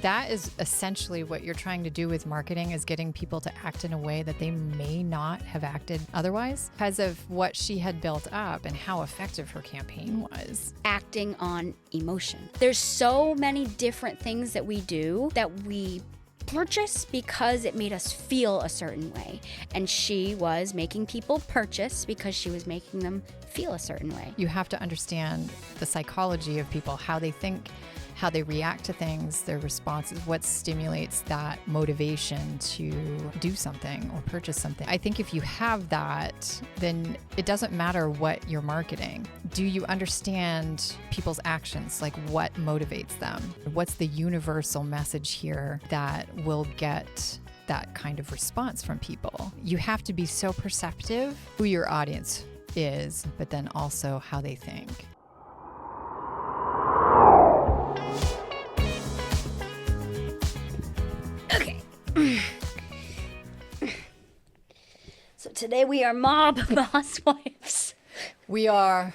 That is essentially what you're trying to do with marketing, is getting people to act in a way that they may not have acted otherwise because of what she had built up and how effective her campaign was. Acting on emotion. There's so many different things that we do that we purchase because it made us feel a certain way. And she was making people purchase because she was making them feel a certain way. You have to understand the psychology of people, how they think, how they react to things, their responses, what stimulates that motivation to do something or purchase something. I think if you have that, then it doesn't matter what you're marketing. Do you understand people's actions? Like, what motivates them? What's the universal message here that will get that kind of response from people? You have to be so perceptive who your audience is, but then also how they think. Okay. So today we are mob housewives. We're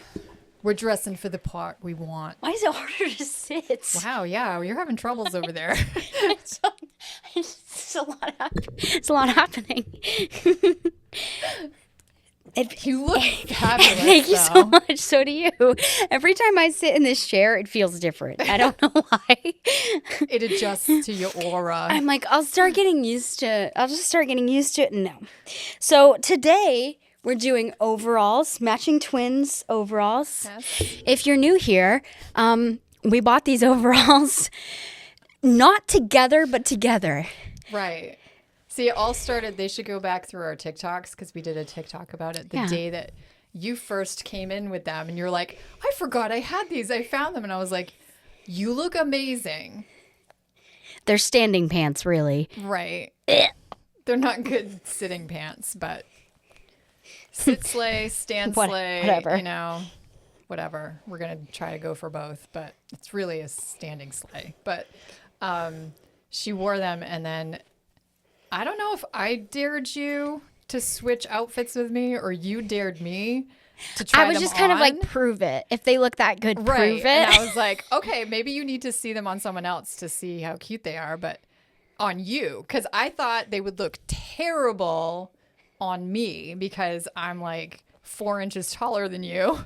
dressing for the part we want. Why is it harder to sit? Wow, yeah, you're having troubles over there. It's a lot happening. You look fabulous. Thank you so much. So do you. Every time I sit in this chair, it feels different. I don't know why. It adjusts to your aura. I'm like, I'll just start getting used to it. No. So today we're doing overalls, matching twins overalls. Yes. If you're new here, we bought these overalls not together, but together. Right. See, it all started, they should go back through our TikToks because we did a TikTok about it the day that you first came in with them. And you're like, I forgot I had these. I found them. And I was like, you look amazing. They're standing pants, really. Right. They're not good sitting pants, but sit sleigh, stand sleigh, whatever. you know, whatever. We're going to try to go for both, but it's really a standing sleigh. But she wore them, and then I don't know if I dared you to switch outfits with me or you dared me to try them on. I was just kind of like, prove it. If they look that good, prove it. And I was like, okay, maybe you need to see them on someone else to see how cute they are, but on you. Because I thought they would look terrible on me because I'm like 4 inches taller than you.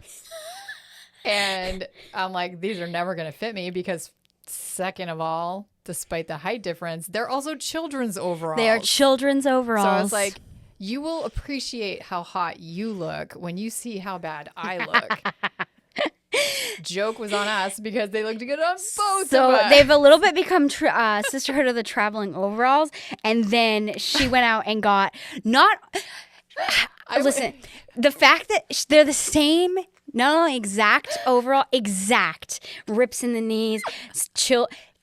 And I'm like, these are never going to fit me because, second of all, despite the height difference, they're also children's overalls. They are children's overalls. So I was like, you will appreciate how hot you look when you see how bad I look. Joke was on us because they looked good on both of us. So they've a little bit become Sisterhood of the Traveling Overalls. And then she went out and got listen, the fact that they're the same, not only exact overall, exact rips in the knees,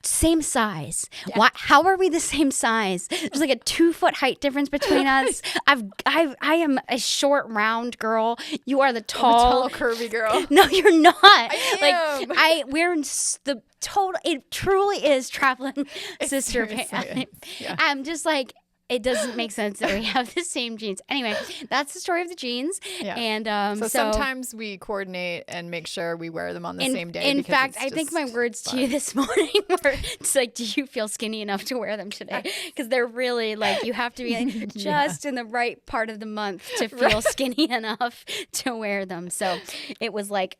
same size. Yeah. Why? How are we the same size? There's like a 2-foot height difference between us. I am a short, round girl. You are the tall, curvy girl. No, you're not. I am. We're in the total. It truly is traveling sister pants. Yeah. I'm just like, it doesn't make sense that we have the same jeans. Anyway, that's the story of the jeans. Yeah. And so sometimes we coordinate and make sure we wear them on the same day. In fact, I think my words to you this morning were, it's like, do you feel skinny enough to wear them today? Because they're really like, you have to be like just in the right part of the month to feel skinny enough to wear them. So it was like,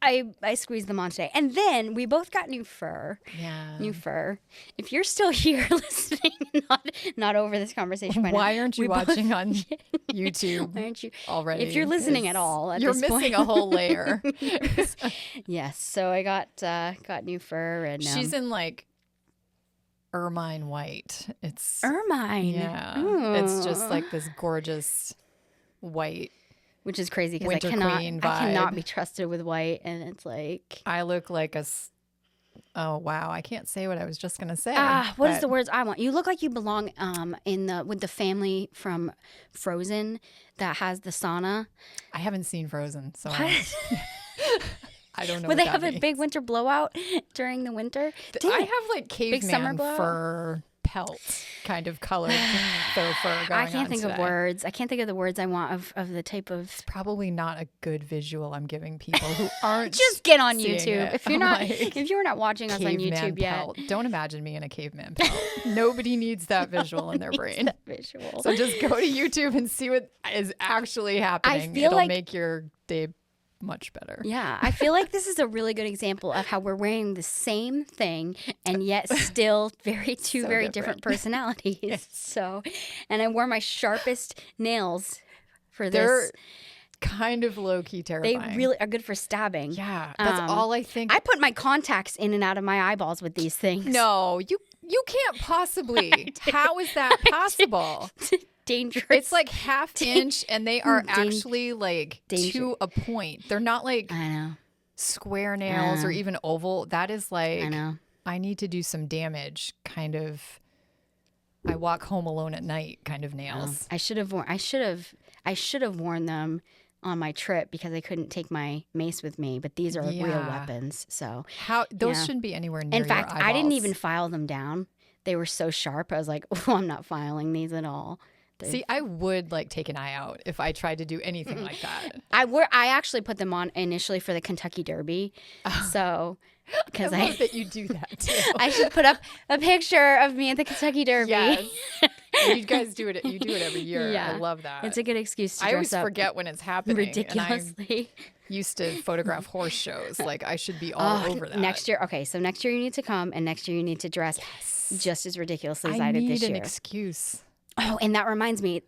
I squeezed them on today. And then we both got new fur. Yeah. New fur. If you're still here listening, not over this conversation right now. Why aren't you watching on YouTube? Why aren't you already? If you're listening at all, you're missing a whole layer. Yes. So I got new fur, and she's in like ermine white. It's ermine. Yeah. Ooh. It's just like this gorgeous white. Which is crazy because I cannot be trusted with white, and it's like I look like oh wow, I can't say what I was just gonna say. What is the words I want? You look like you belong with the family from Frozen that has the sauna. I haven't seen Frozen, so I don't know. Where they have a big winter blowout during the winter. I have like caveman fur pelt kind of colored faux fur going on I can't think today. of words. I can't think of the words I want of the type of. It's probably not a good visual I'm giving people who aren't. Just get on seeing YouTube it. if you're not. If you're not watching us on Caveman YouTube yet. pelt. Don't imagine me in a caveman pelt. Nobody needs that visual in their brain. That visual. So just go to YouTube and see what is actually happening. feel It'll like- make your day much better. Yeah, I feel like this is a really good example of how we're wearing the same thing and yet still very different personalities. Yes. So, and I wore my sharpest nails for this. They're kind of low-key They terrifying. really are good for stabbing. Yeah, that's all I think. I put my contacts in and out of my eyeballs with these things. No, you can't possibly. How is that possible? Dangerous. It's like half inch, and they are actually like to a point. They're not like I know. square nails or even oval. That is like I know. I need to do some damage. Kind of. I walk home alone at night. Kind of nails. I should have worn them on my trip because I couldn't take my mace with me. But these are real weapons. So How those shouldn't be anywhere near. in fact, your I didn't eyeballs. even file them down. They were so sharp. I was like, oh, I'm not filing these at all. See, I would like take an eye out if I tried to do anything like that. I actually put them on initially for the Kentucky Derby. So, because I love that you do that too. I should put up a picture of me at the Kentucky Derby. Yes. You guys do it. You do it every year. Yeah. I love that. It's a good excuse to I dress always up forget when it's happening. ridiculously. And I used to photograph horse shows. Like I should be all over that. Next year, okay, so next year you need to come, and next year you need to dress just as ridiculously as I did this need an year. excuse. Oh, and that reminds me,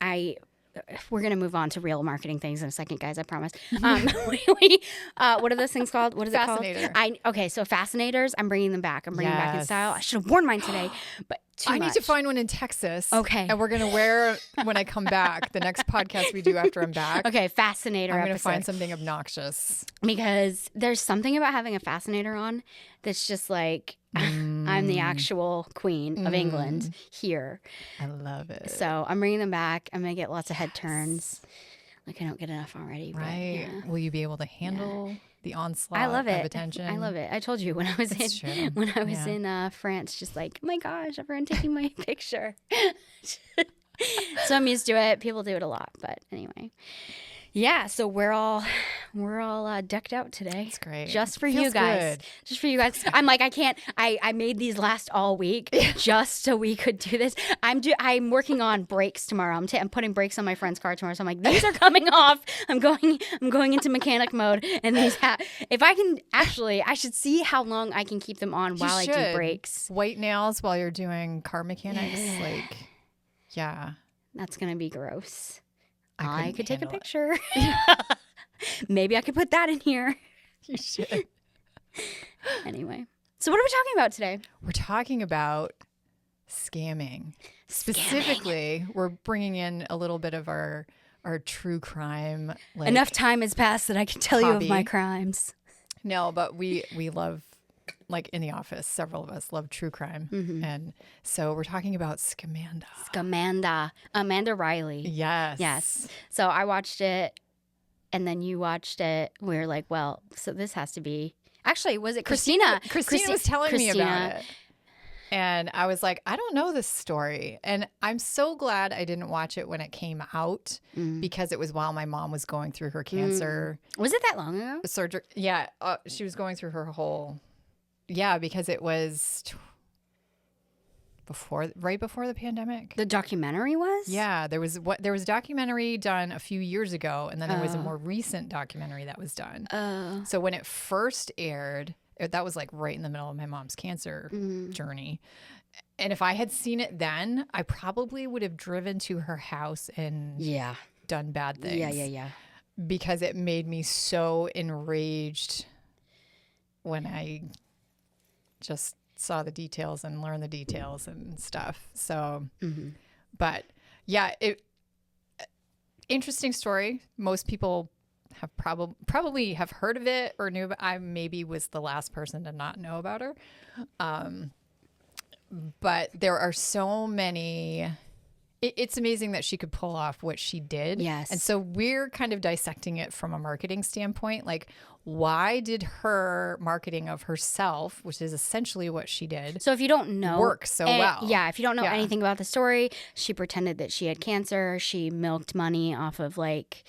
we're gonna move on to real marketing things in a second, guys. I promise. What are those things called? What is it Fascinator. called? Okay, so fascinators. I'm bringing them back. I'm bringing them back in Yes. style. I should have worn mine today, but I need to find one in Texas. Okay. And we're gonna wear when I come back. The next podcast we do after I'm back. Okay, fascinator. I'm gonna episode. find something obnoxious. Because there's something about having a fascinator on that's just like I'm the actual queen of England here. I love it. So I'm bringing them back. I'm gonna get lots of head turns. Like I don't get enough already. But Right. yeah. Will you be able to handle the onslaught I love it. of attention? I love it. I told you when I was It's true. in France, just like, oh my gosh, everyone taking my picture. So I'm used to it. People do it a lot, but anyway. Yeah, so we're all decked out today. It's great. Just for Feels you guys. good. Just for you guys. I'm like, I made these last all week just so we could do this. I'm working on brakes tomorrow. I'm putting brakes on my friend's car tomorrow. So I'm like, these are coming off. I'm going into mechanic mode, and these if I can actually, I should see how long I can keep them on while I do brakes. White nails while you're doing car mechanics, like, yeah. That's gonna be gross. I couldn't could take a handle it. picture. Maybe I could put that in here. You should. Anyway, so what are we talking about today? We're talking about scamming. Specifically, we're bringing in a little bit of our true crime. Like, Enough time has passed that I can tell you of my hobby. crimes. No, but we love, like in the office, several of us love true crime. And so we're talking about Scamanda. Scamanda. Amanda Riley. Yes. Yes. So I watched it, and then you watched it. We were like, well, so this has to be. Actually, was it Christina? Christina was telling me about Christina. it. And I was like, I don't know this story. And I'm so glad I didn't watch it when it came out because it was while my mom was going through her cancer Was it that long ago? surgery. Yeah. She was going through her whole. Yeah, because it was right before the pandemic. The documentary was? Yeah, there was a documentary done a few years ago, and then there was a more recent documentary that was done. So when it first aired, that was like right in the middle of my mom's cancer journey. And if I had seen it then, I probably would have driven to her house and done bad things. Yeah. Because it made me so enraged when I just saw the details and learned the details and stuff. So, but yeah, interesting story. Most people have probably have heard of it or knew, but I maybe was the last person to not know about her. But there are so many it's amazing that she could pull off what she did. Yes. And so we're kind of dissecting it from a marketing standpoint. Like, why did her marketing of herself, which is essentially what she did, So if you don't know, work so well? Yeah, if you don't know anything about the story, she pretended that she had cancer. She milked money off of like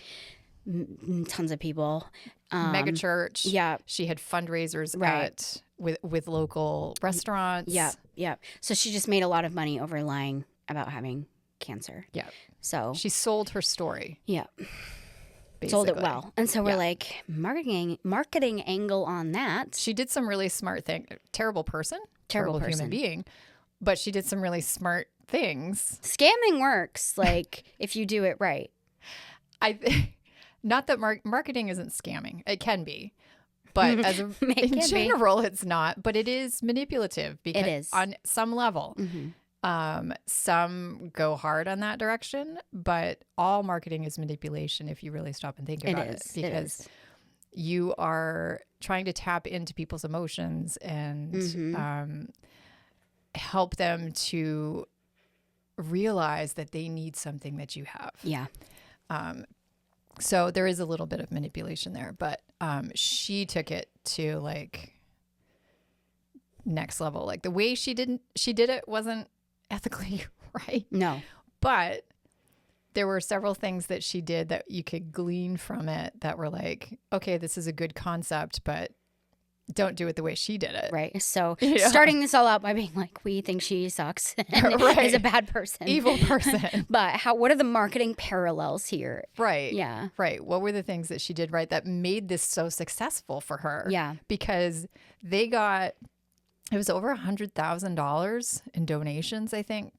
tons of people. Mega church. Yeah. She had fundraisers Right. with local restaurants. Yeah. So she just made a lot of money over lying about having cancer. Yeah. So She sold her story. yeah. Basically. Sold it well. And so we're like, marketing angle on that. She did some really smart thing. Terrible person. Terrible person. Human being. But she did some really smart things. Scamming works, like, if you do it right. Not that marketing isn't scamming. It can be. But in general, it's not. But it is manipulative. Because it is. On some level. Mm-hmm. Some go hard on that direction, but all marketing is manipulation if you really stop and think about it. Because you are trying to tap into people's emotions and help them to realize that they need something that you have. Yeah. So there is a little bit of manipulation there, but she took it to like next level. Like the way she did it wasn't ethically right. No. But there were several things that she did that you could glean from it that were like, okay, this is a good concept, but don't do it the way she did it. Right. So starting this all out by being like, we think she sucks and is a bad person. Evil person. But what are the marketing parallels here? Right. Yeah. Right. What were the things that she did right that made this so successful for her? Yeah. Because it was over $100,000 in donations, I think,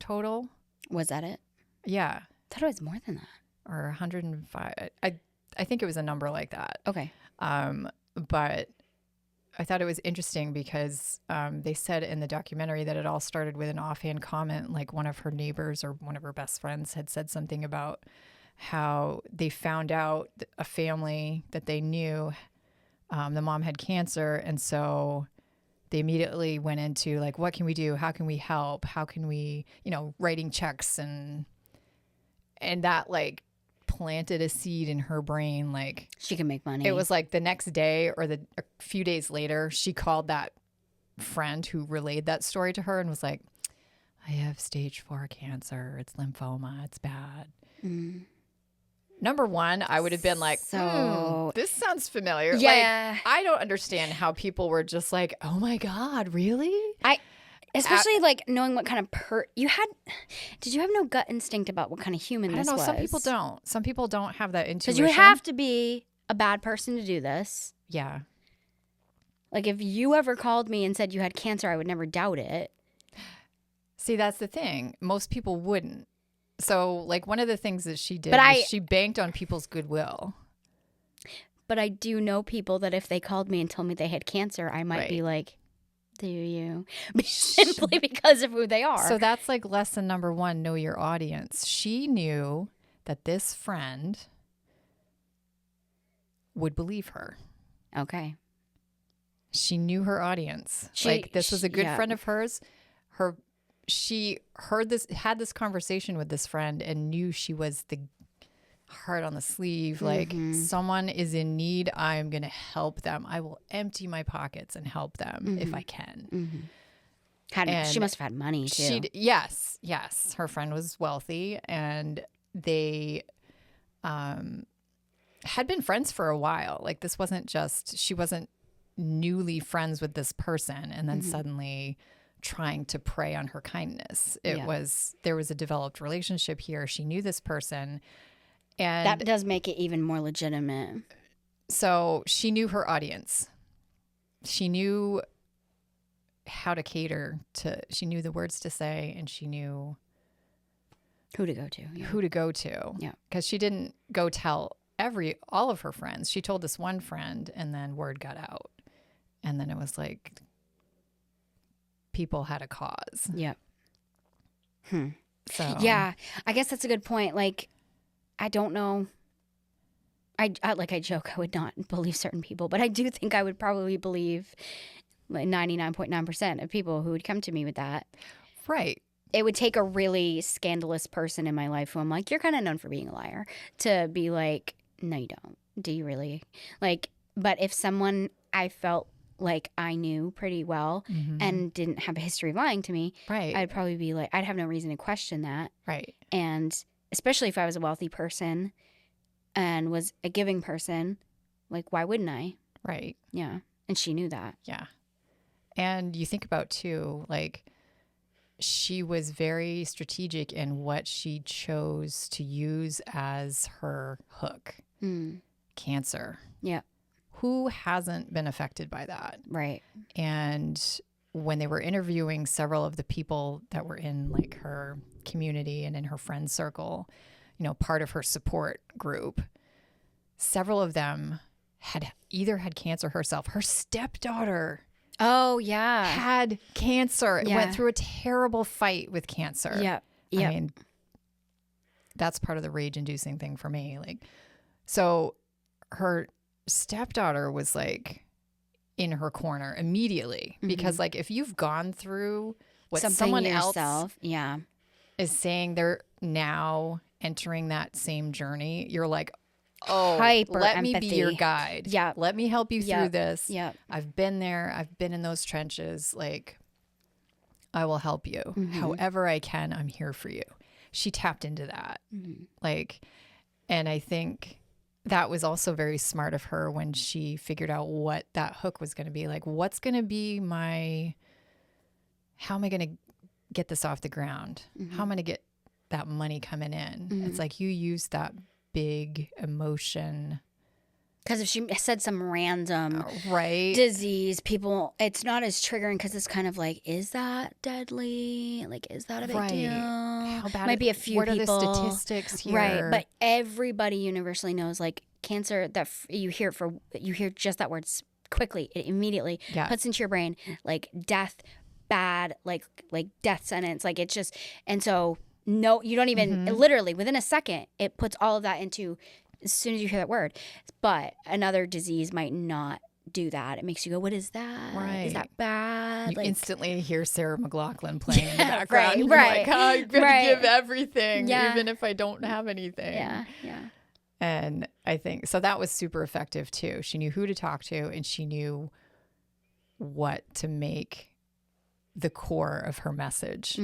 total. Was that it? Yeah. I thought it was more than that. Or 105. I think it was a number like that. Okay. But I thought it was interesting because they said in the documentary that it all started with an offhand comment, like one of her neighbors or one of her best friends had said something about how they found out a family that they knew, the mom had cancer, and so they immediately went into like, what can we do? How can we help? How can we, writing checks and that like planted a seed in her brain. Like she can make money. It was like the next day or a few days later, she called that friend who relayed that story to her and was like, I have stage 4 cancer. It's lymphoma. It's bad. Mm. Number one, I would have been like, this sounds familiar. Yeah. Like, I don't understand how people were just like, oh my God, really? Especially like knowing what kind of you had. Did you have no gut instinct about what kind of human this was? I don't know. Some people don't. Some people don't have that intuition. Because you would have to be a bad person to do this. Yeah. Like if you ever called me and said you had cancer, I would never doubt it. See, that's the thing. Most people wouldn't. So, like, one of the things that she did was she banked on people's goodwill. But I do know people that if they called me and told me they had cancer, I might be like, do you? Simply because of who they are. So that's like lesson number 1, know your audience. She knew that this friend would believe her. Okay. She knew her audience. This was a good friend of hers. She had this conversation with this friend and knew she was the heart on the sleeve. Like, someone is in need. I'm going to help them. I will empty my pockets and help them if I can. She must have had money too. Yes. Her friend was wealthy and they had been friends for a while. Like, this wasn't just, she wasn't newly friends with this person and then suddenly trying to prey on her kindness. There was a developed relationship here. She knew this person. And that does make it even more legitimate. So she knew her audience. She knew how to cater to, she knew the words to say, and she knew who to go to. Yeah. Who to go to. Yeah. Because she didn't go tell all of her friends. She told this one friend and then word got out. And then it was like people had a cause. Yep. So yeah, I guess that's a good point. Like, I don't know. I joke I would not believe certain people, but I do think I would probably believe like 99.9% of people who would come to me with that. Right. it would take a really scandalous person in my life who I'm like, you're kind of known for being a liar, to be like, no, you don't. Do you really? Like, but if someone I felt like I knew pretty well and didn't have a history of lying to me, Right. I'd probably be like, I'd have no reason to question that. Right. And especially if I was a wealthy person and was a giving person, like, why wouldn't I? Right. Yeah. And she knew that. Yeah. And you think about too, like, she was very strategic in what she chose to use as her hook. Cancer. Yeah. Who hasn't been affected by that? Right. And when they were interviewing several of the people that were in like her community and in her friend circle, you know, part of her support group, several of them had either had cancer herself. Her stepdaughter Oh, yeah. had cancer. Yeah. Went through a terrible fight with cancer. Yeah. I mean, that's part of the rage-inducing thing for me. Like, so her stepdaughter was like in her corner immediately because like if you've gone through what Something someone yourself. else Yeah. is saying, they're now entering that same journey, you're like, oh, Hyper let me be empathy. your guide. Yeah. Let me help you through this. Yeah. I've been there. I've been in those trenches. Like, I will help you. However I can, I'm here for you. She tapped into that. Like, and I think that was also very smart of her when she figured out what that hook was going to be. Like, what's going to be how am I going to get this off the ground? How am I going to get that money coming in? It's like you use that big emotion. Because if she said some random right disease, people, it's not as triggering because it's kind of like, is that deadly? Like, is that a big deal? How bad Might be a few what people. What are the statistics here? Right, but everybody universally knows, like, cancer, that you hear just that word quickly, it immediately puts into your brain, like, death, bad, like death sentence, like, it's just, and so, no, you don't even, literally, within a second, it puts all of that into, as soon as you hear that word. But another disease might not do that. It makes you go, what is that? Right. Is that bad? You like, instantly hear Sarah McLachlan playing in the background. Right. Like, oh, I'm going to give everything, even if I don't have anything. Yeah. And I think, so that was super effective too. She knew who to talk to and she knew what to make the core of her message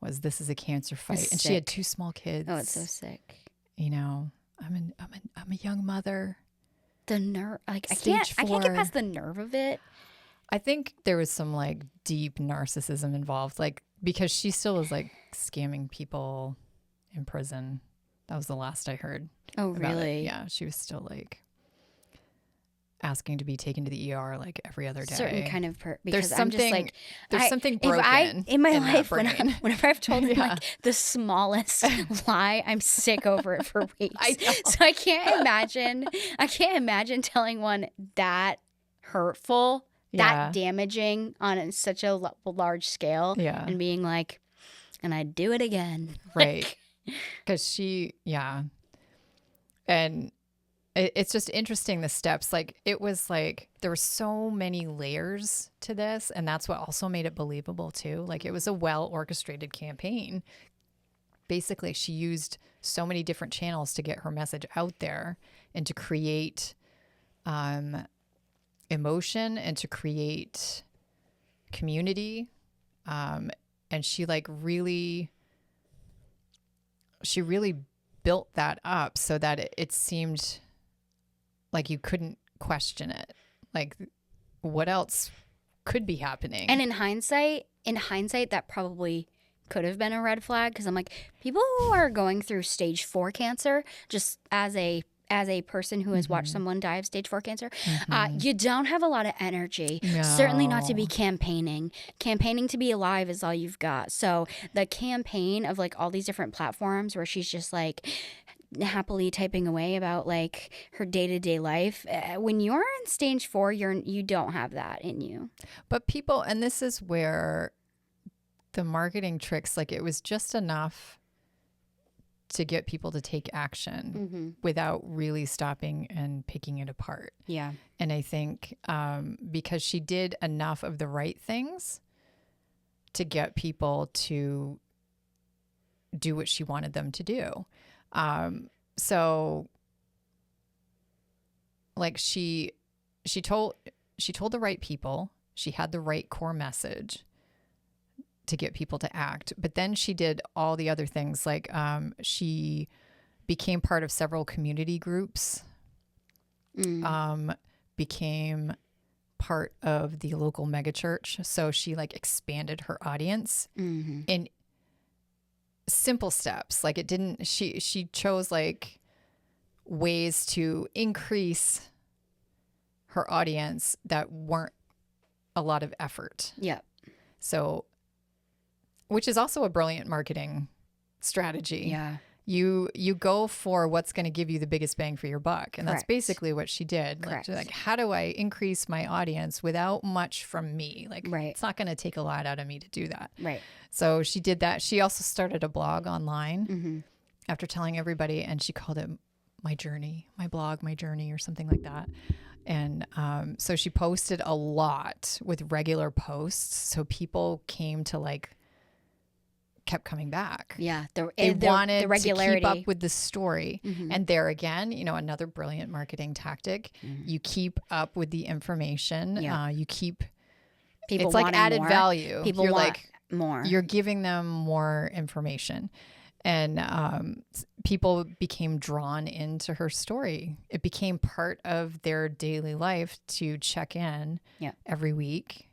was, this is a cancer fight. And she had 2 small kids. Oh, it's so sick. You know, I'm a young mother. The nerve, like, I Stage can't 4. get past the nerve of it. I think there was some like deep narcissism involved, like, because she still was like scamming people in prison. That was the last I heard. Oh, about really? it. Yeah, she was still like asking to be taken to the ER like every other day. Certain kind of because there's I'm just something like, there's something broken in my in life that brain. whenever I've told them like the smallest lie, I'm sick over it for weeks. So I can't imagine telling one that hurtful, that damaging on such a large scale, and being like, and I'd do it again, right? Because and it's just interesting, the steps. Like, it was like there were so many layers to this, and that's what also made it believable too. Like, it was a well orchestrated campaign. Basically, she used so many different channels to get her message out there and to create emotion and to create community. And she really built that up so that it seemed like you couldn't question it. Like, what else could be happening? And in hindsight, that probably could have been a red flag, because I'm like, people who are going through stage 4 cancer, just as a person who has watched someone die of stage 4 cancer, you don't have a lot of energy. No. Certainly not to be campaigning. Campaigning to be alive is all you've got. So the campaign of like all these different platforms where she's just like happily typing away about like her day-to-day life, when you're in stage 4, you don't have that in you. But people, and this is where the marketing tricks, like, it was just enough to get people to take action without really stopping and picking it apart. Yeah. And I think because she did enough of the right things to get people to do what she wanted them to do. So like she told the right people, she had the right core message to get people to act. But then she did all the other things. Like she became part of several community groups, became part of the local megachurch. So she like expanded her audience in simple steps. Like she chose like ways to increase her audience that weren't a lot of effort. Yeah. So, which is also a brilliant marketing strategy. Yeah. You go for what's going to give you the biggest bang for your buck. And that's Correct. basically what she did. Like, how do I increase my audience without much from me? Like, it's not going to take a lot out of me to do that. Right. So she did that. She also started a blog online after telling everybody, and she called it My Journey, my blog, My Journey, or something like that. And so she posted a lot with regular posts. So people came to like, kept coming back. Yeah. They wanted the regularity. to keep up with the story. And there again, you know, another brilliant marketing tactic. You keep up with the information. Yeah. You keep, People it's like wanting added more. value. People You're want like, more. You're giving them more information. And people became drawn into her story. It became part of their daily life to check in every week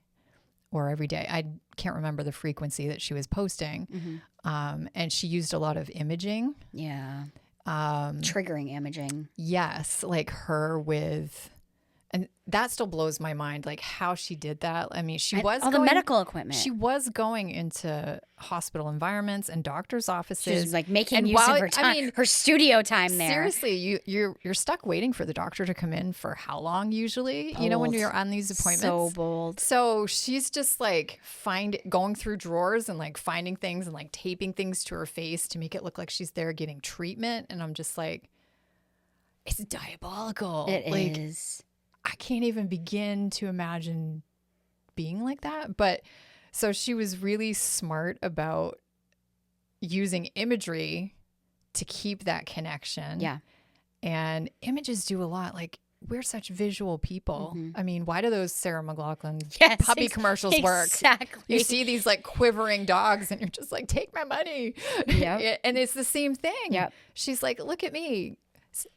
or every day. I can't remember the frequency that she was posting. And she used a lot of imaging. Yeah. Triggering imaging. Yes. Like her with... And that still blows my mind, like how she did that. I mean, the medical equipment. She was going into hospital environments and doctors' offices. She was like making use of her time, I mean, her studio time there. Seriously, you're stuck waiting for the doctor to come in for how long usually? Bold. You know, when you're on these appointments. So bold. So she's just like going through drawers and like finding things and like taping things to her face to make it look like she's there getting treatment. And I'm just like, it's diabolical. It is. I can't even begin to imagine being like that. But so she was really smart about using imagery to keep that connection. Yeah. And images do a lot. Like, we're such visual people. I mean, why do those Sarah McLachlan puppy commercials work? Exactly. You see these like quivering dogs and you're just like, take my money. Yeah. And it's the same thing. Yep. She's like, look at me,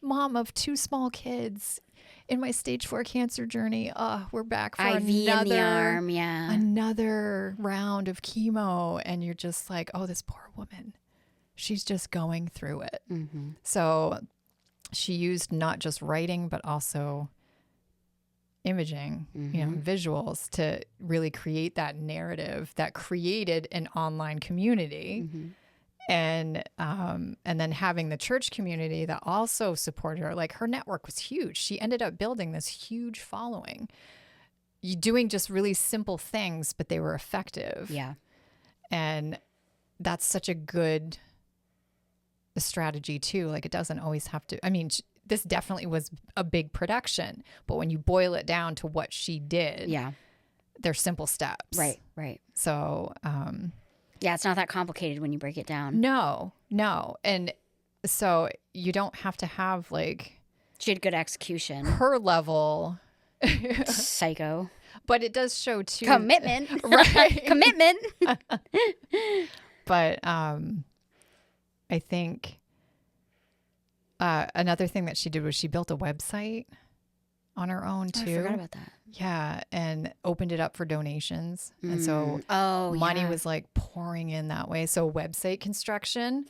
mom of 2 small kids. In my stage 4 cancer journey, we're back for IV in the arm, another round of chemo. And you're just like, oh, this poor woman, she's just going through it. So she used not just writing, but also imaging, you know, visuals to really create that narrative that created an online community. And then having the church community that also supported her, like her network was huge. She ended up building this huge following. You doing just really simple things, but they were effective. Yeah. And that's such a good strategy too. Like it doesn't always have to, I mean, this definitely was a big production, but when you boil it down to what she did, they're simple steps. Right. So, yeah, it's not that complicated when you break it down. No. And so you don't have to have like... She had good execution. Her level. Psycho. But it does show too... Commitment. Right. Commitment. But I think another thing that she did was she built a website on her own too. I forgot about that. Yeah, and opened it up for donations. And so money was like pouring in that way. So website construction,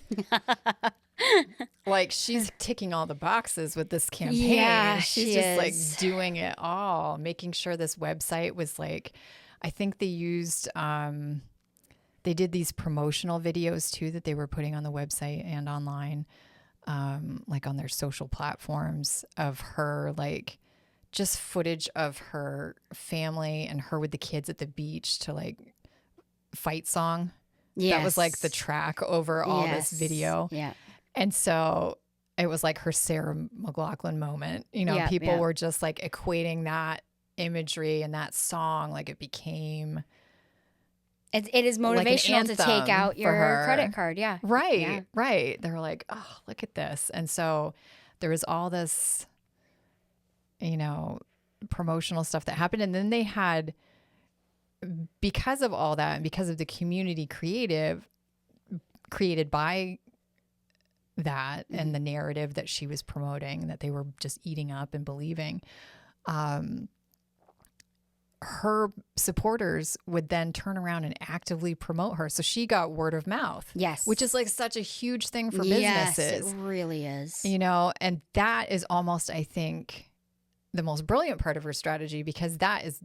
like she's ticking all the boxes with this campaign. Yeah, she's just like doing it all, making sure this website was like, I think they used, they did these promotional videos too that they were putting on the website and online, like on their social platforms of her, like, just footage of her family and her with the kids at the beach to like fight song. Yes. That was like the track over all this video. Yeah. And so it was like her Sarah McLachlan moment. You know, people were just like equating that imagery and that song. Like it became It is motivational to take out your credit card. Yeah. Right. Yeah. Right. They were like, oh, look at this. And so there was all this, promotional stuff that happened. And then they had, because of all that and because of the community created by that and the narrative that she was promoting that they were just eating up and believing, her supporters would then turn around and actively promote her. So she got word of mouth. Yes. Which is like such a huge thing for yes, businesses. It really is. And that is almost, I think, the most brilliant part of her strategy, because that is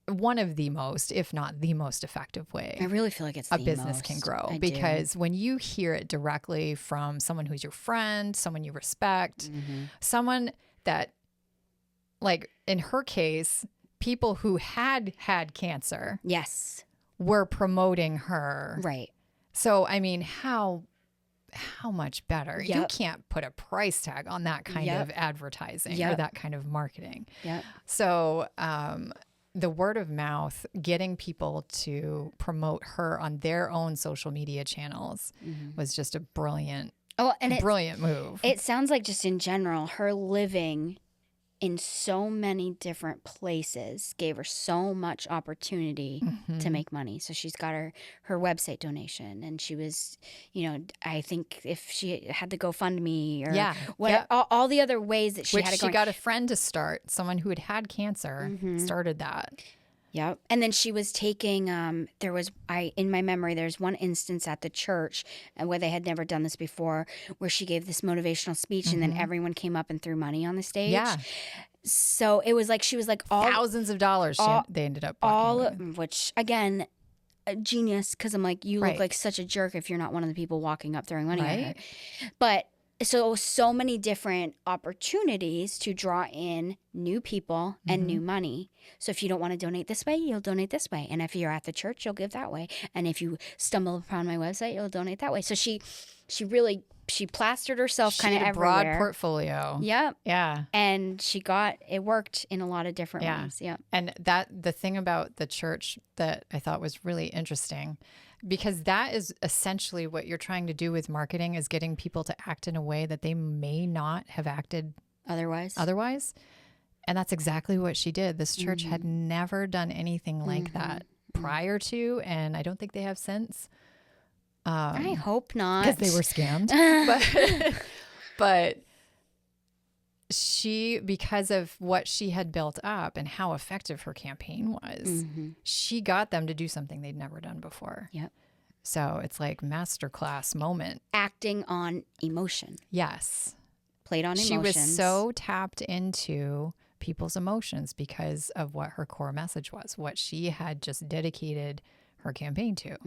one of the most, if not the most effective way I really feel like it's a business can grow. I Because do. when you hear it directly from someone who's your friend, someone you respect, someone that, like in her case, people who had cancer yes, were promoting her. right. So, I mean, how much better? Yep. You can't put a price tag on that kind Yep. of advertising or Yep. that kind of marketing. Yep. So, the word of mouth, getting people to promote her on their own social media channels was just a brilliant move. It sounds like just in general, her living in so many different places gave her so much opportunity to make money. So she's got her website donation, and she was, I think if she had the GoFundMe or all the other ways that she Which had it she going. got a friend to start, someone who had cancer, started that. Yep. And then she was taking, in my memory, there's one instance at the church where they had never done this before, where she gave this motivational speech and then everyone came up and threw money on the stage. Yeah. So it was like, she was like thousands of dollars they ended up walking with. which again, a genius. Cause I'm like, you Right. look like such a jerk if you're not one of the people walking up throwing money at her. Right. But so many different opportunities to draw in new people and new money. So if you don't want to donate this way, you'll donate this way. And if you're at the church, you'll give that way. And if you stumble upon my website, you'll donate that way. So she really plastered herself kind of everywhere. Broad portfolio. Yep. Yeah. And it worked in a lot of different ways. Yeah. And the thing about the church that I thought was really interesting, because that is essentially what you're trying to do with marketing, is getting people to act in a way that they may not have acted otherwise. And that's exactly what she did. This church had never done anything like that prior to, and I don't think they have since. I hope not. Because they were scammed. But she, because of what she had built up and how effective her campaign was, she got them to do something they'd never done before. Yep. So it's like masterclass moment. Acting on emotion. Yes. Played on emotions. She was so tapped into people's emotions because of what her core message was, what she had just dedicated her campaign to.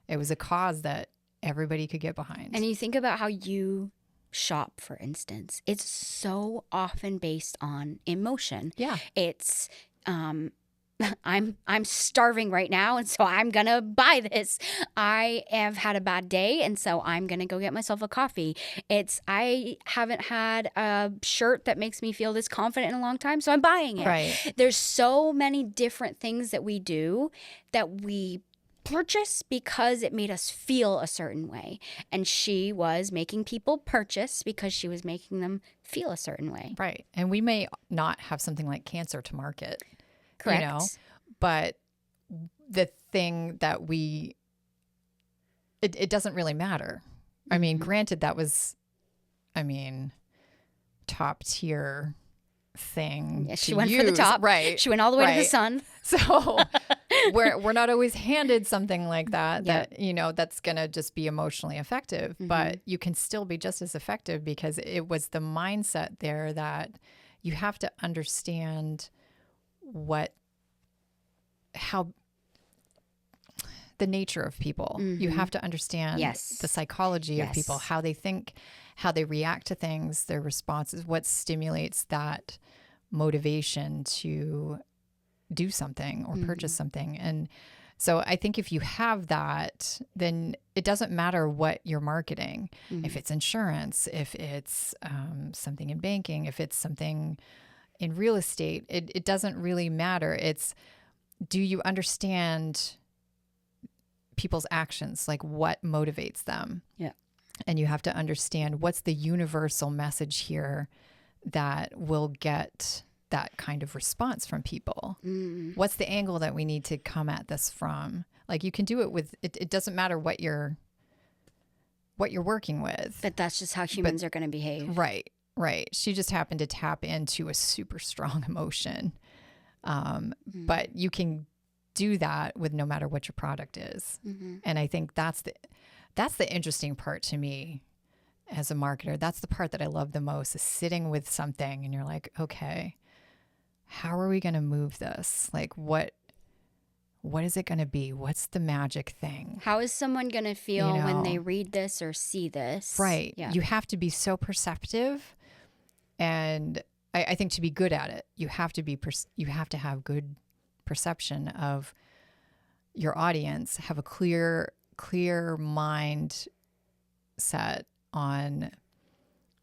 It was a cause that everybody could get behind. And you think about how you shop, for instance. It's so often based on emotion. Yeah. It's I'm starving right now, and so I'm gonna buy this. I have had a bad day, and so I'm gonna go get myself a coffee. It's I haven't had a shirt that makes me feel this confident in a long time, so I'm buying it. Right. There's so many different things that we do that we purchase because it made us feel a certain way. And she was making people purchase because she was making them feel a certain way. Right. And we may not have something like cancer to market. Correct. But the thing that it doesn't really matter. I mean, granted, that was, top tier thing. Yeah, she to went use. for the top. Right. She went all the way to the sun. So we're not always handed something like that, that's going to just be emotionally effective, but you can still be just as effective because it was the mindset there that you have to understand how the nature of people. You have to understand the psychology of people, how they think, how they react to things, their responses, what stimulates that motivation to do something or purchase something. And so I think if you have that, then it doesn't matter what you're marketing. If it's insurance, if it's something in banking, if it's something in real estate, it doesn't really matter. It's do you understand people's actions, like what motivates them? Yeah. And you have to understand what's the universal message here that will get that kind of response from people. What's the angle that we need to come at this from? Like you can do it with, it doesn't matter what you're working with. But that's just how humans are going to behave. Right. Right. She just happened to tap into a super strong emotion. But you can do that with no matter what your product is. And I think that's the interesting part to me as a marketer. That's the part that I love the most, is sitting with something and you're like, okay, how are we going to move this? Like what is it going to be? What's the magic thing? How is someone going to feel when they read this or see this? Right. Yeah. You have to be so perceptive. And I think to be good at it, you have to have good perception of your audience, have a clear mind set on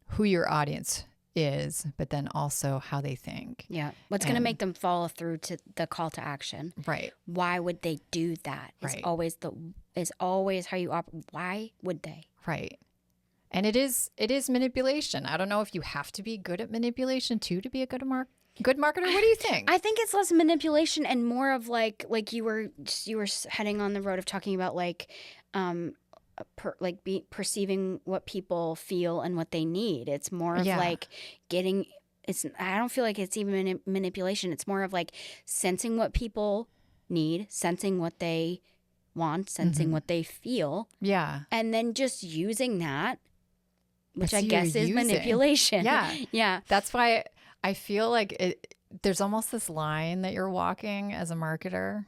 who your audience is, but then also how they think. Yeah. What's going to make them follow through to the call to action? Right. Why would they do that? Right. Is always how you operate. Why would they? Right. And it is manipulation. I don't know if you have to be good at manipulation too to be a good marketer. What do you think? I think it's less manipulation and more of like you were heading on the road of talking about like perceiving what people feel and what they need. It's more of like getting. I don't feel like it's even manipulation. It's more of like sensing what people need, sensing what they want, sensing what they feel. Yeah. And then just using that, which I guess is manipulation. Yeah. Yeah. That's why I feel like there's almost this line that you're walking as a marketer.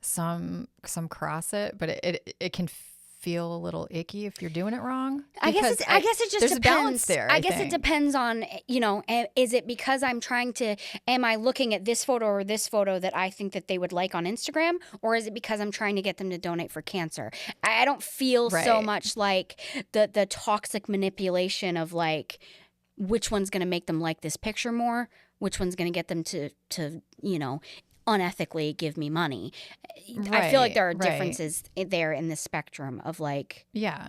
Some cross it, but it can feel a little icky if you're doing it wrong. I guess it just there's depends. A balance there. I guess it depends on, is it because am I looking at this photo or this photo that I think that they would like on Instagram, or is it because I'm trying to get them to donate for cancer? I don't feel so much like the toxic manipulation of like which one's going to make them like this picture more, which one's going to get them to unethically give me money. I feel like there are differences there in the spectrum of like. Yeah.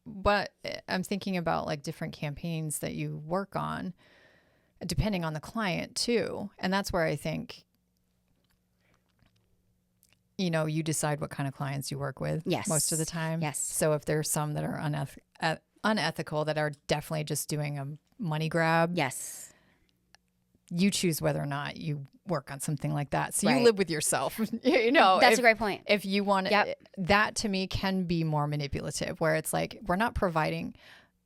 But I'm thinking about like different campaigns that you work on depending on the client too. And that's where I think, you decide what kind of clients you work with most of the time. Yes. So if there's some that are unethical, that are definitely just doing a money grab. Yes. You choose whether or not you work on something like that. So you live with yourself. That's a great point. If you want that to me can be more manipulative, where it's like we're not providing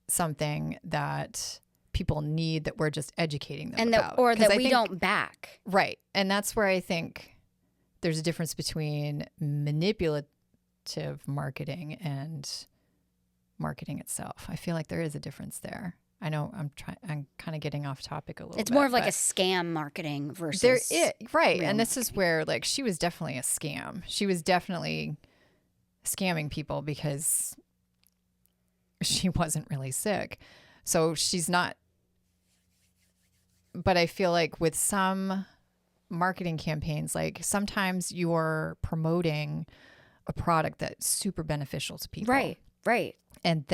something that people need, that we're just educating them about. Or that we don't back. Right. And that's where I think there's a difference between manipulative marketing and marketing itself. I feel like there is a difference there. I know I'm kind of getting off topic a little bit. It's more of like a scam marketing versus right. And this is where like she was definitely a scam. She was definitely scamming people because she wasn't really sick. So she's not. But I feel like with some marketing campaigns, like sometimes you're promoting a product that's super beneficial to people. Right. Right. And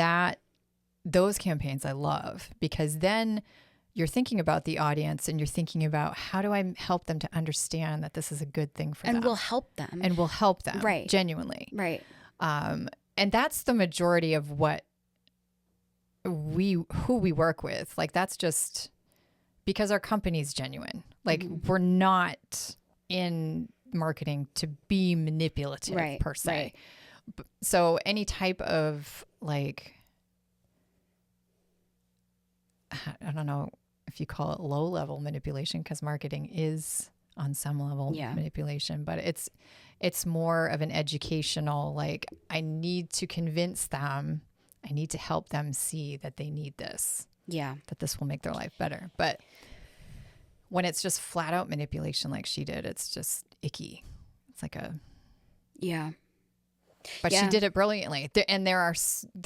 those campaigns I love, because then you're thinking about the audience and you're thinking about how do I help them to understand that this is a good thing for them. And will help them. Right. Genuinely. Right. And that's the majority of what who we work with. Like that's just because our company's genuine. Like we're not in marketing to be manipulative per se. Right. So any type of like, I don't know if you call it low level manipulation, because marketing is on some level manipulation, but it's more of an educational, like I need to convince them, I need to help them see that they need this. Yeah. That this will make their life better. But when it's just flat out manipulation like she did, it's just icky. It's like a. Yeah. But she did it brilliantly. And there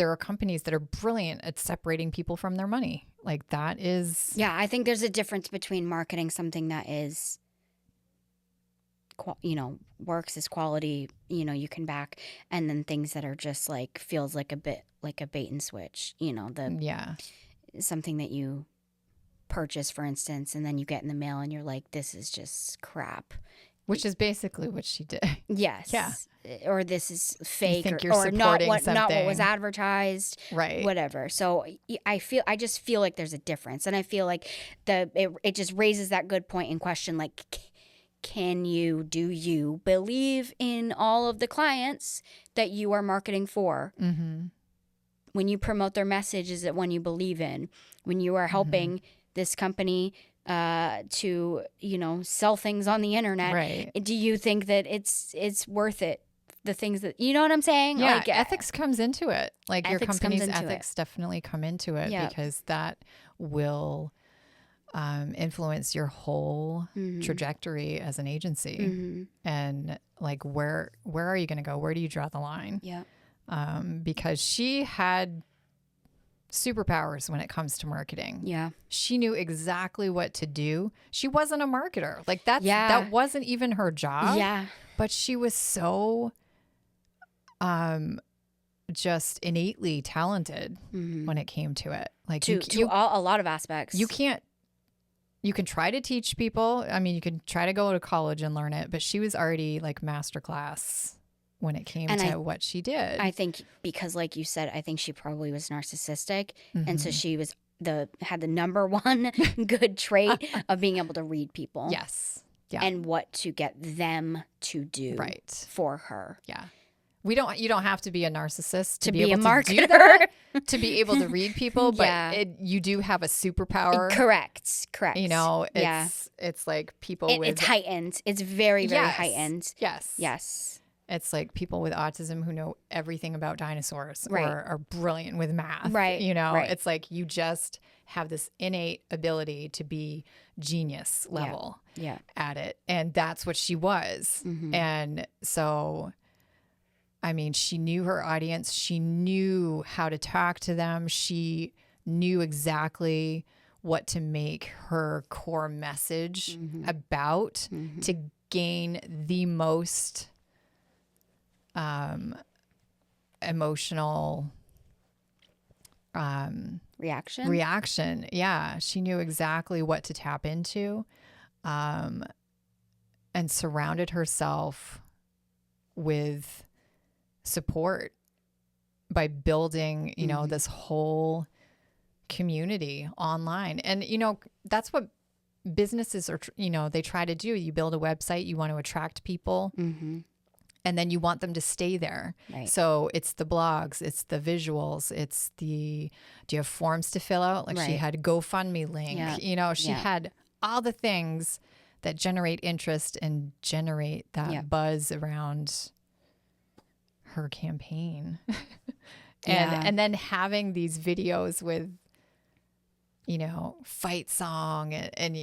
are companies that are brilliant at separating people from their money. Like that is. Yeah, I think there's a difference between marketing something that is works, is quality, you can back, and then things that are just like feels like a bit like a bait and switch, something that you purchase, for instance, and then you get in the mail and you're like, this is just crap. Which is basically what she did. Yes. Yeah. Or this is fake, or not what was advertised. Right. Whatever. So I just feel like there's a difference, and I feel like it just raises that good point in question. Like, do you believe in all of the clients that you are marketing for? Mm-hmm. When you promote their message, is it one you believe in? When you are helping this company to sell things on the internet, right, do you think that it's worth it? The things that, you know what I'm saying? Yeah, like, ethics comes into it. Like, your company's ethics definitely come into it, because that will influence your whole trajectory as an agency. And like, where are you going to go? Where do you draw the line? Yeah. Because she had superpowers when it comes to marketing. Yeah. She knew exactly what to do. She wasn't a marketer. Like, that wasn't even her job. Yeah. But she was so just innately talented when it came to it. Like, a lot of aspects. You can try to teach people. I mean, you can try to go to college and learn it, but she was already like masterclass when it came to what she did. I think because, like you said, I think she probably was narcissistic. And so she was had the number one good trait of being able to read people. Yes. Yeah. And what to get them to do for her. Yeah. You don't have to be a narcissist to be a able marketer. to do that, to be able to read people, but you do have a superpower. Correct. It's like people it's heightened. It's very, very heightened. Yes. It's like people with autism who know everything about dinosaurs or are brilliant with math. Right. It's like you just have this innate ability to be genius level at it. And that's what she was. And so, I mean, she knew her audience. She knew how to talk to them. She knew exactly what to make her core message about to gain the most emotional reaction. Yeah. She knew exactly what to tap into, and surrounded herself with support by building, this whole community online. And, that's what businesses are, they try to do. You build a website, you want to attract people. And then you want them to stay there. Right. So it's the blogs, it's the visuals, do you have forms to fill out? Like, she had a GoFundMe link. She had all the things that generate interest and generate that buzz around her campaign. And then having these videos with, fight song and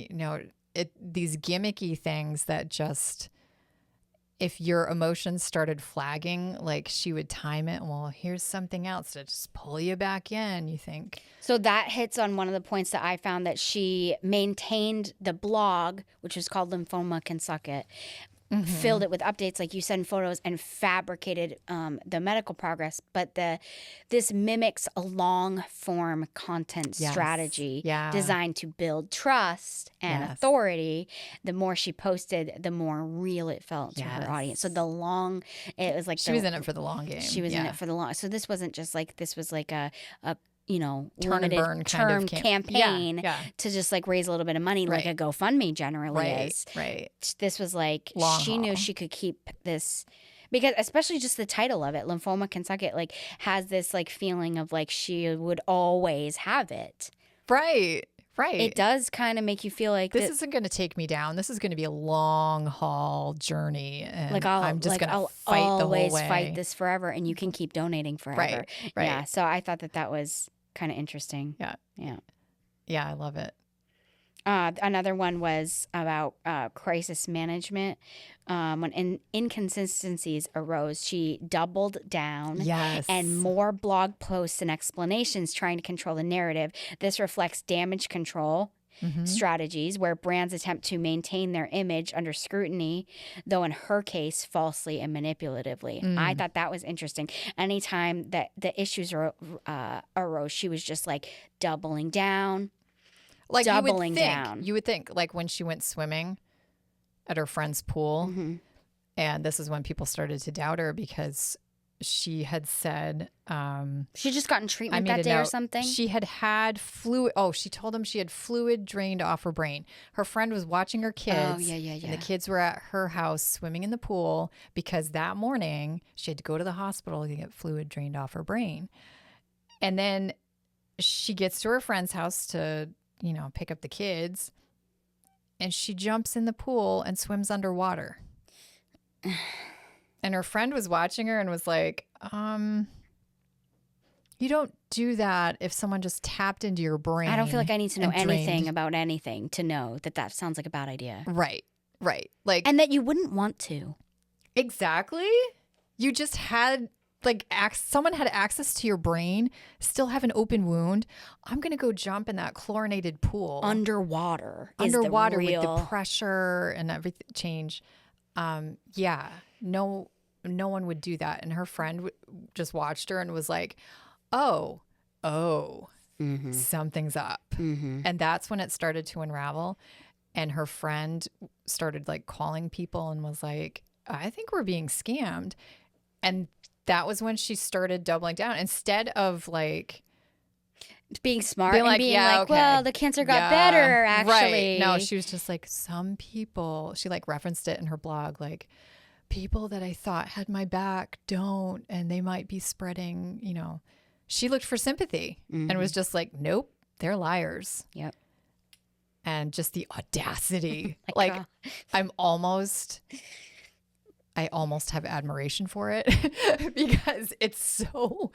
these gimmicky things that just, if your emotions started flagging, like, she would time it. Well, here's something else to just pull you back in, you think. So that hits on one of the points that I found, that she maintained the blog, which was called Lymphoma Can Suck It, filled it with updates, like you said, and photos, and fabricated the medical progress. But this mimics a long form content strategy designed to build trust and authority. The more she posted, the more real it felt to her audience. So it was like she was in it for the long game. She was in it for the long. So this wasn't just like, this was like a turn limited and burn term kind of campaign to just like raise a little bit of money, like a GoFundMe generally is. Right. This was like, long she haul. knew she could keep this, because especially just the title of it, Lymphoma Can Suck It, like, has this like feeling of like she would always have it. Right. It does kind of make you feel like this isn't going to take me down. This is going to be a long haul journey, and like I'm just going to fight the whole way. Always fight this forever, and you can keep donating forever. Right. Yeah. So I thought that was kind of interesting. Yeah, I love it. Another one was about crisis management. When inconsistencies arose, she doubled down and more blog posts and explanations trying to control the narrative. This reflects damage control strategies where brands attempt to maintain their image under scrutiny, though in her case, falsely and manipulatively. I thought that was interesting. Anytime that the issues arose, she was just like doubling down, Like doubling down. You would think, like when she went swimming at her friend's pool, and this is when people started to doubt her because she had said she just gotten treatment that day or something. She had fluid. Oh, she told him she had fluid drained off her brain. Her friend was watching her kids. Oh, yeah. And the kids were at her house swimming in the pool because that morning she had to go to the hospital to get fluid drained off her brain. And then she gets to her friend's house to, pick up the kids. And she jumps in the pool and swims underwater. And her friend was watching her and was like, you don't do that if someone just tapped into your brain. I don't feel like I need to know anything about anything to know that sounds like a bad idea. Right. Like, and that you wouldn't want to. Exactly. You just had, someone had access to your brain, still have an open wound. I'm going to go jump in that chlorinated pool. Underwater with the pressure and everything change. No one would do that. And her friend just watched her and was like, oh, something's up. And that's when it started to unravel. And her friend started calling people and was like, I think we're being scammed. And that was when she started doubling down instead of being smart and being okay. Well, the cancer got better, actually. Right. No, she was just like, some people, she referenced it in her blog, people that I thought had my back don't, and they might be spreading, she looked for sympathy and was just like, nope, they're liars. Yep. And just the audacity, God. I almost have admiration for it because it's so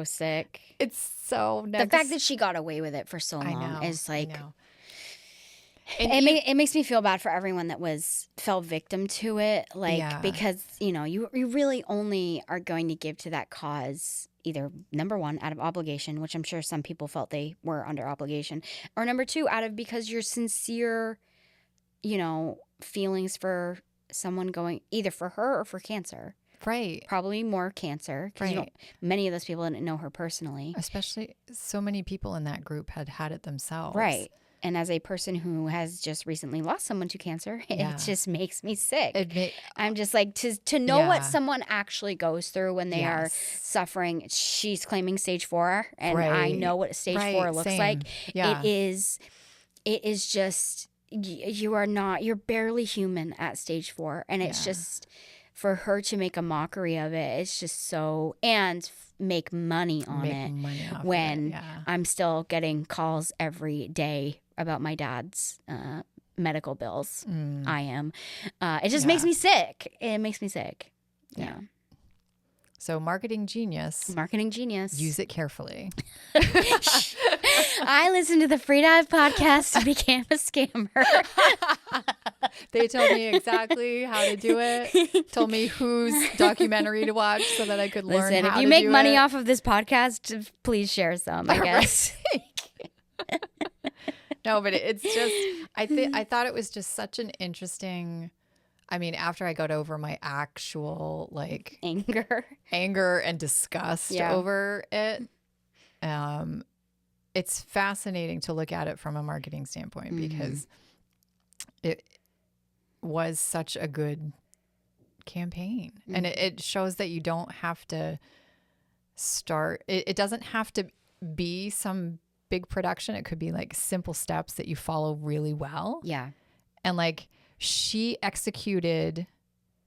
sick. It's so the fact that she got away with it for so long is And it makes me feel bad for everyone that fell victim to it, because you really only are going to give to that cause either, number one, out of obligation, which I'm sure some people felt they were under obligation, or number two, because you're sincere, feelings for someone going either for her or for cancer. Right. Probably more cancer. Right. Many of those people didn't know her personally. Especially so many people in that group had it themselves. Right. And as a person who has just recently lost someone to cancer, it just makes me sick. I'm just like, to know what someone actually goes through when they are suffering. She's claiming stage 4, and I know what stage 4 looks like. Yeah. It is just, you're barely human at stage 4. And it's just, for her to make a mockery of it, it's just so, and make money on it when I'm still getting calls every day about my dad's medical bills. I am. It just makes me sick. It makes me sick. Yeah. So marketing genius. Use it carefully. I listened to the Free Dive podcast and became a scammer. They told me exactly how to do it. Told me whose documentary to watch so that I could learn how to do it. If you make money off of this podcast, please share some, I guess. No, but it's just, I thought it was just such an interesting, after I got over my actual anger and disgust over it, it's fascinating to look at it from a marketing standpoint because it was such a good campaign. And it shows that you don't have to start, it doesn't have to be some big production. It could be simple steps that you follow really well. Yeah. And she executed,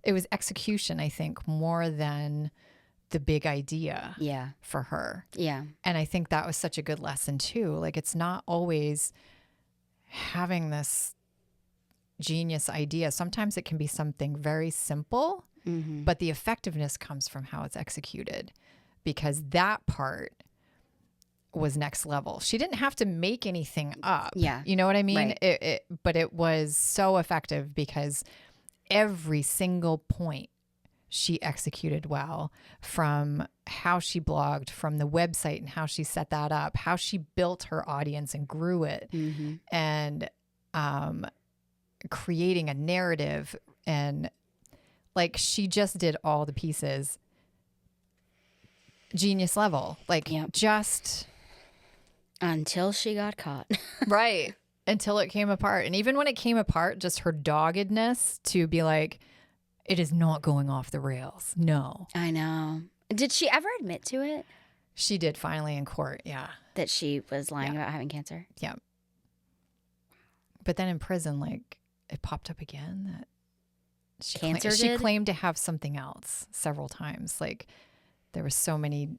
it was execution, I think, more than the big idea for her. Yeah. And I think that was such a good lesson too. It's not always having this genius idea. Sometimes it can be something very simple, but the effectiveness comes from how it's executed, because that part was next level. She didn't have to make anything up. Yeah. You know what I mean? Right. But it was so effective because every single point she executed well, from how she blogged, from the website and how she set that up, how she built her audience and grew it, and creating a narrative. And like, she just did all the pieces. Genius level. Like, just until she got caught. Right. Until it came apart. And even when it came apart, just her doggedness to be like, it is not going off the rails. No. I know. Did she ever admit to it? She did finally in court. Yeah. That she was lying about having cancer? Yeah. But then in prison, like, it popped up again that she claimed to have something else several times. Like, there was so many,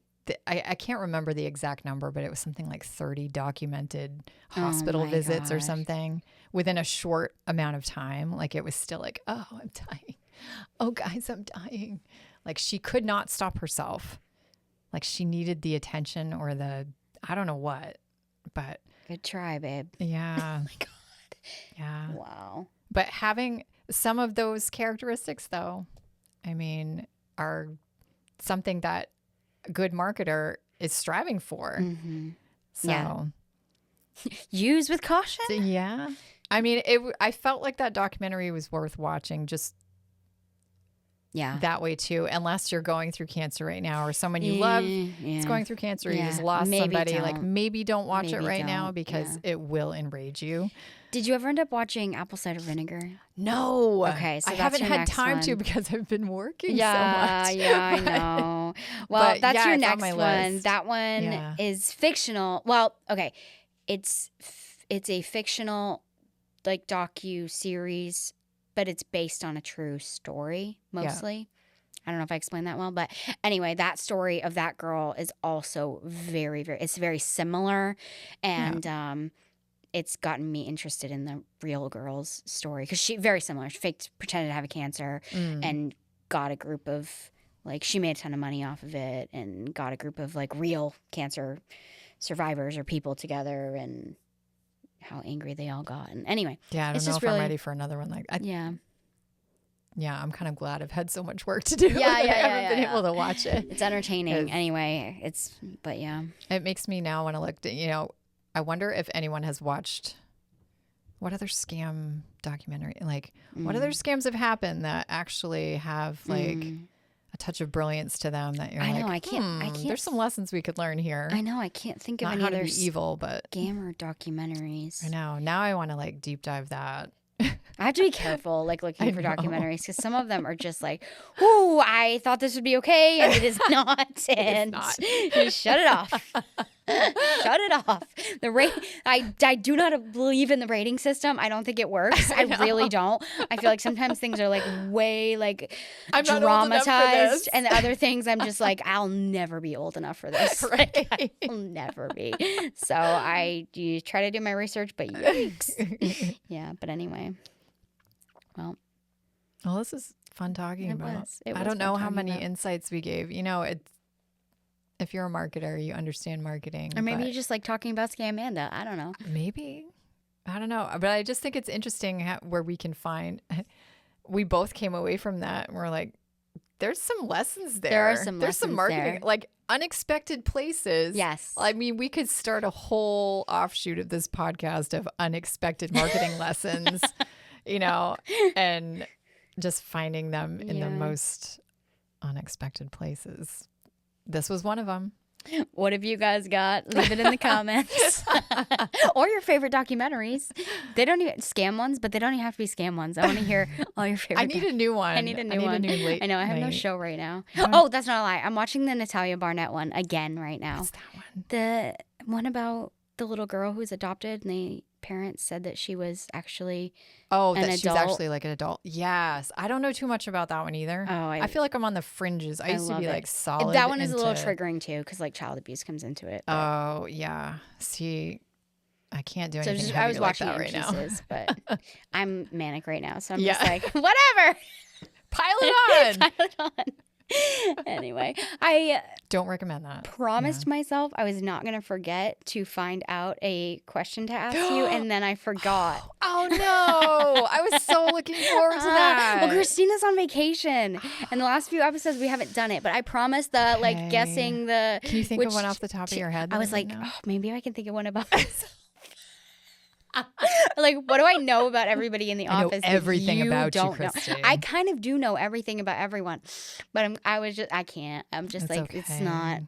I can't remember the exact number, but it was something like 30 documented hospital visits or something within a short amount of time. Like, it was still like, oh, I'm dying. Oh, guys, I'm dying. Like, she could not stop herself. Like, she needed the attention or I don't know what, but. Good try, babe. Yeah. Oh my God. Yeah. Wow. But having some of those characteristics, though, I mean, are something that a good marketer is striving for. So use with caution. Yeah. I mean, I felt like that documentary was worth watching just that way too, unless you're going through cancer right now, or someone you love is going through cancer. You just lost somebody. Like, maybe don't watch it right now because it will enrage you. Did you ever end up watching Apple Cider Vinegar? No. Okay, so I that's haven't your had next time one. to because I've been working so much. Yeah, I know. Well, that's your next one. List. That one is fictional. Well, okay, it's a fictional, like, docu-series, but it's based on a true story mostly. I don't know if I explained that well, but anyway, that story of that girl is also very, very, it's very similar, and it's gotten me interested in the real girl's story because she very similar. She pretended to have a cancer and got a group of, like, she made a ton of money off of it and got a group of, like, real cancer survivors or people together, and how angry they all got. And anyway, I don't know if I'm ready for another one like that. Yeah, I'm kind of glad I've had so much work to do. I haven't been able to watch it. It's entertaining anyway. It makes me now want to look at, I wonder if anyone has watched what other scam documentary, like what other scams have happened that actually have like a touch of brilliance to them that you're I can't. There's some lessons we could learn here. I know. I can't think of any other how to be evil, but scammer documentaries. I know. Now I want to like deep dive that. I have to be careful, like, looking for documentaries, because some of them are just like, "Ooh, I thought this would be okay, and it is not." And shut it off. Shut it off. I do not believe in the rating system. I don't think it works. I really don't. I feel like sometimes things are like way like dramatized, and the other things I'm just like, I'll never be old enough for this. Right. I'll never be. So I do try to do my research, but yikes. Yeah. But anyway. Well, this is fun talking about. I don't know how many insights we gave. If you're a marketer, you understand marketing. Or maybe you just like talking about Scamanda. I don't know. Maybe. I don't know. But I just think it's interesting where we can find. We both came away from that and we're like, there's some lessons there. There are some There's some marketing, like unexpected places. Yes. I mean, we could start a whole offshoot of this podcast of unexpected marketing lessons, and just finding them in the most unexpected places. This was one of them. What have you guys got? Leave it in the comments. Or your favorite documentaries. They don't even scam ones, but they don't even have to be scam ones. I want to hear all your favorite. I need a new one. I need a new one. I know. I have no show right now. That's not a lie. I'm watching the Natalia Barnett one again right now. What's that one? The one about the little girl who was adopted and the parents said that she was actually she's actually like an adult. Yes. I don't know too much about that one either. I feel like I'm on the fringes. I used to be like solid. That one is a little triggering too because like child abuse comes into it. Oh, yeah. See, I can't do anything I was watching that right pieces, now. But I'm manic right now. So I'm just like, whatever. Pile it on. Pile it on. Anyway, I Don't recommend that. promised myself I was not going to forget to find out a question to ask you, and then I forgot. Oh no! I was so looking forward to that. Well, Christina's on vacation, and the last few episodes we haven't done it, but I promised the like guessing the. Can you think of one off the top of your head? I was like, oh, maybe I can think of one about myself. Like, what do I know about everybody in the I know office? everything that about you, don't know? Christy. I kind of do know everything about everyone, but I can't. I'm just It's like, it's okay. not.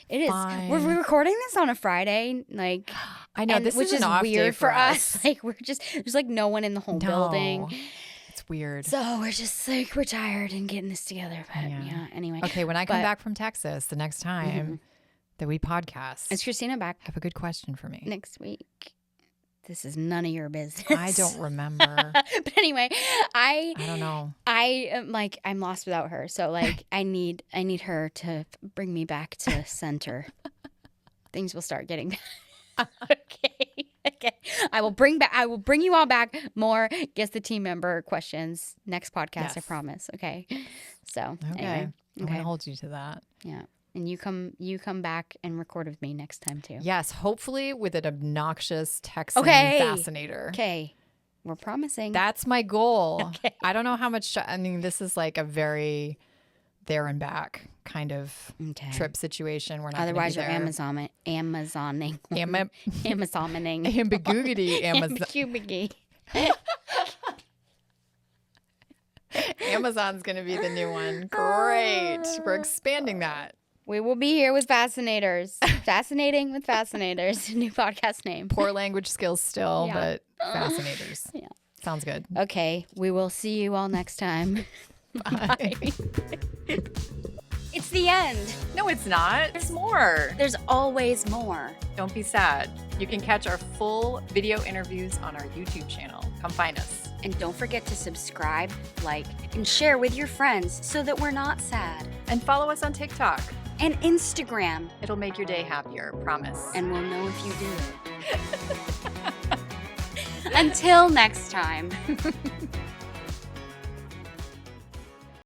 It is. Fine. We're recording this on a Friday, like. I know this which is is an off weird day for us. Like we're just there's like no one in the whole building. It's weird. So we're just like we're tired and getting this together. But yeah, anyway. Okay, when I come back from Texas the next time that we podcast, Is Christina back have a good question for me. next week? This is none of your business. I don't remember. But anyway, I don't know. I am like I'm lost without her. So like I need her to bring me back to center. Things will start getting better. Okay. I will bring you all back more Guess the Team Member questions next podcast. Yes. I promise. Okay. So Okay. anyway, I'm gonna hold you to that. yeah. And you come back and record with me next time too. Yes, hopefully with an obnoxious Texan Okay. fascinator. Okay. We're promising. That's my goal. Okay. I don't know how much. I mean, this is like a very there and back kind of trip situation. We're not. Otherwise, you're there. Amazoning. Amazoning. Ambiguity. Ambiguity. Amazon's going to be the new one. Great. We're expanding that. We will be here with Fascinators. Fascinating with Fascinators. New podcast name. Poor language skills still, Yeah. but fascinators. Yeah. Sounds good. Okay. We will see you all next time. Bye. It's the end. No, it's not. There's more. There's always more. Don't be sad. You can catch our full video interviews on our YouTube channel. Come find us. And don't forget to subscribe, like, and share with your friends so that we're not sad. And follow us on TikTok. And Instagram. It'll make your day happier, promise. And we'll know if you do. Until next time.